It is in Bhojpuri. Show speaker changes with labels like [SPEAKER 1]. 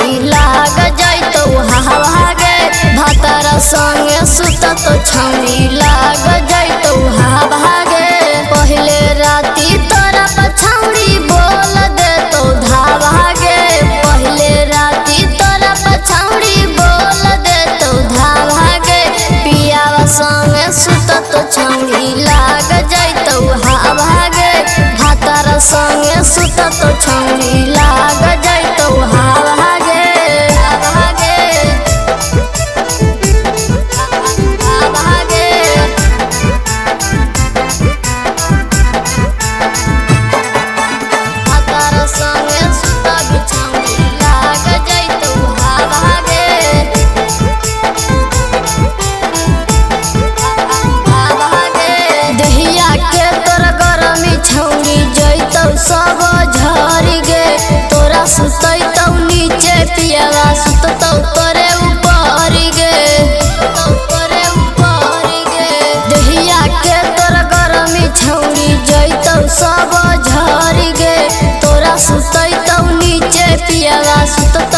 [SPEAKER 1] छौड़ी लाग जैतो हवा गे भातार संगे सुतत छौड़ी लाग जैतो हवा गे पहले राती तोरा पछौड़ी बोल देतो धावा गे पहले राती तोरा पछौड़ी बोल देतो धावा गे पियावा संगे सुतत छौड़ी लाग जैतो हवा गे भातार संगे सुतत छौड़ी लाग जैतो हवा गे हवा गे हवा गे भातार संगे सुतत छौड़ी लाग जैतो हवा गे हवा गे दहिया के तोर गरमी छौड़ी जैतो सब झरी गे तोरा सुतैतौ नीचे पियावा सुततौ तोरे ऊपर गे तोरे ऊपर गे दहिया के तोर गरमी छौड़ी जैतौ सब झरी गे तोरा सुतैतौ नीचे पियावा सुततौ